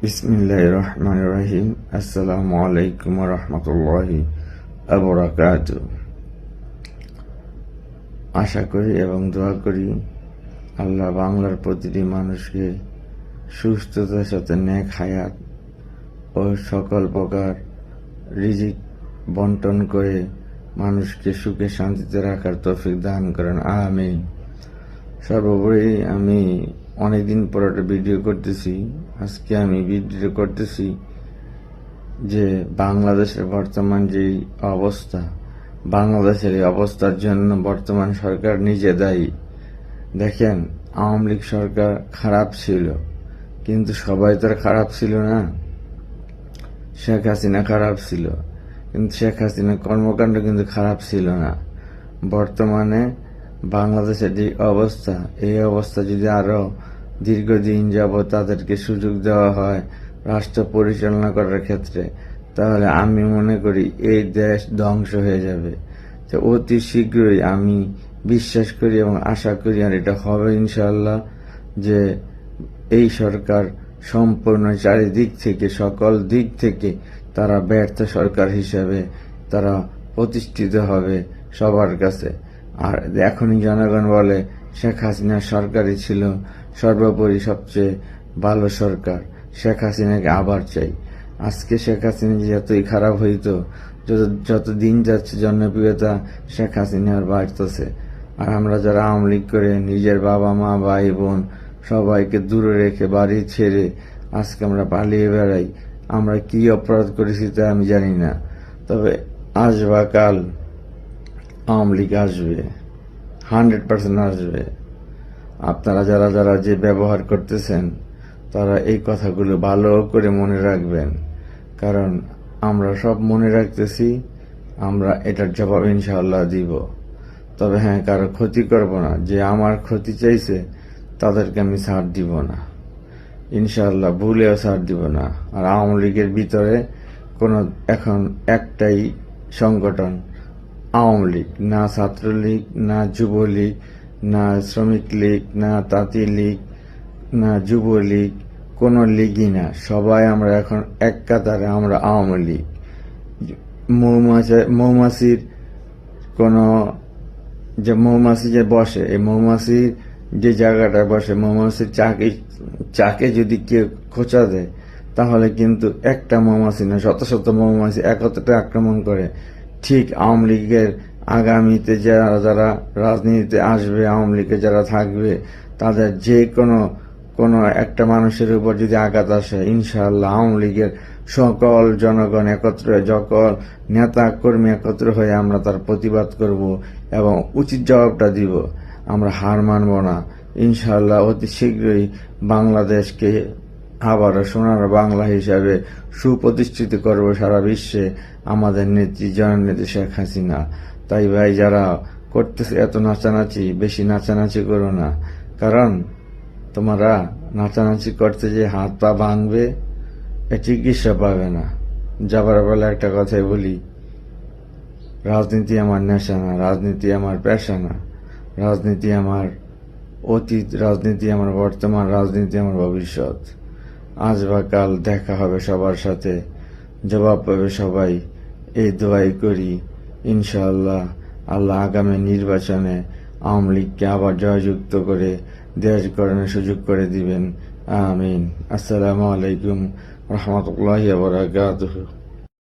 বিসমিল্লাহির রহমানির রহিম। আসসালামু আলাইকুম ওয়া রাহমাতুল্লাহি ওয়া বারাকাতুহু। আশা করি এবং দোয়া করি আল্লাহ বাংলার প্রতিটি মানুষকে সুস্থতার সাথে নেক হায়াত ও সকল প্রকার রিজিক বন্টন করে মানুষকে সুখে শান্তিতে রাখার তৌফিক দান করেন, আমিন। সর্বোপরি আমি অনেকদিন পর একটা ভিডিও করতেছি। আজকে আমি ভিডিও করতেছি যে বাংলাদেশের বর্তমান যে অবস্থা, বাংলাদেশের এই অবস্থার জন্য বর্তমান সরকার নিজে দায়ী। দেখেন, আওয়ামী লীগ সরকার খারাপ ছিল, কিন্তু সবাই তো খারাপ ছিল না। শেখ হাসিনা খারাপ ছিল, কিন্তু শেখ হাসিনার কর্মকাণ্ড কিন্তু খারাপ ছিল না। বর্তমানে বাংলাদেশের যে অবস্থা, এই অবস্থা যদি আরো দীর্ঘদিন যাবত তাদেরকে সুযোগ দেওয়া হয় রাষ্ট্র পরিচালনা করার ক্ষেত্রে, তাহলে আমি মনে করি এই দেশ ধ্বংস হয়ে যাবে। তো অতি শীঘ্রই আমি বিশ্বাস করি এবং আশা করি, আর এটা হবে ইনশাআল্লাহ, যে এই সরকার সম্পূর্ণ চারিদিক থেকে, সকল দিক থেকে তারা ব্যর্থ সরকার হিসেবে তারা প্রতিষ্ঠিত হবে সবার কাছে। আর এখনই জনগণ বলে শেখ হাসিনার সরকারই ছিল সর্বোপরি সবচেয়ে ভালো সরকার, শেখ হাসিনাকে আবার চাই। আজকে শেখ হাসিনা যতই খারাপ হইতো, যত দিন যাচ্ছে জনপ্রিয়তা শেখ হাসিনার বাড়তেছে। আর আমরা যারা আওয়ামী লীগ করে নিজের বাবা মা ভাই বোন সবাইকে দূরে রেখে বাড়ি ছেড়ে আজকে আমরা পালিয়ে বেড়াই, আমরা কি অপরাধ করেছি তা আমি জানি না। তবে আজ বা কাল আওয়ামী লীগ আসবে, 100% আসবে। আপনারা যারা যারা যে ব্যবহার করতেছেন তারা এই কথাগুলো ভালো করে মনে রাখবেন, কারণ আমরা সব মনে রাখতেছি, আমরা এটার জবাব ইনশাআল্লাহ দিব। তবে হ্যাঁ, কারো ক্ষতি করব না। যে আমার ক্ষতি চাইছে তাদেরকে আমি ছাড় দিব না, ইনশাআল্লাহ ভুলেও ছাড় দিব না। আর আওয়ামী লীগের ভিতরে কোনো এখন একটাই সংগঠন, আওয়ামী লীগ, না ছাত্রলীগ, না যুবলীগ, না শ্রমিক লীগ, না তাঁতি লীগ, না যুবলীগ, কোনো লীগই না। সবাই আমরা এখন এক কাতারে, আমরা আওয়ামী লীগ। মৌমাছির কোনো যে মৌমাছি যে বসে, এই মৌমাছির যে জায়গাটা বসে, মৌমাছির চাকে যদি কেউ খোঁচা দেয়, তাহলে কিন্তু একটা মৌমাছি না, শত শত মৌমাছি একত্রে আক্রমণ করে। ঠিক আওয়ামী লীগের আগামীতে যারা যারা রাজনীতিতে আসবে, আওয়ামী লীগে যারা থাকবে, তাদের যে কোনো একটা মানুষের উপর যদি আঘাত আসে, ইনশাআল্লাহ আওয়ামী লীগের সকল জনগণ একত্রে, সকল নেতা কর্মী একত্র হয়ে আমরা তার প্রতিবাদ করব এবং উচিত জবাবটা দিব। আমরা হার মানব না। ইনশাআল্লাহ অতি শীঘ্রই বাংলাদেশকে আবারও সোনার বাংলা হিসাবে সুপ্রতিষ্ঠিত করব সারা বিশ্বে আমাদের নেত্রী জননেত্রী শেখ হাসিনা। তাই ভাই, যারা করতেছে এত নাচানাচি, বেশি নাচানাচি করো না, কারণ তোমরা নাচানাচি করতে যে হাত পা ভাঙবে, এ চিকিৎসা পাবে না। যাবার বেলা একটা কথাই বলি, রাজনীতি আমার নেশা না, রাজনীতি আমার পেশা না, রাজনীতি আমার অতীত, রাজনীতি আমার বর্তমান, রাজনীতি আমার ভবিষ্যৎ। আজ বা কাল দেখা হবে সবার সাথে, জবাব পাবে সবাই। এই দোয়াই করি ইনশাআল্লাহ আল্লাহ আগামী নির্বাচনে আওয়ামী লীগকে আবার জয়যুক্ত করে দেশ গঠনের সুযোগ করে দিবেন, আমিন। আসসালামু আলাইকুম রহমতুল্লাহি ওয়া বারাকাতুহু।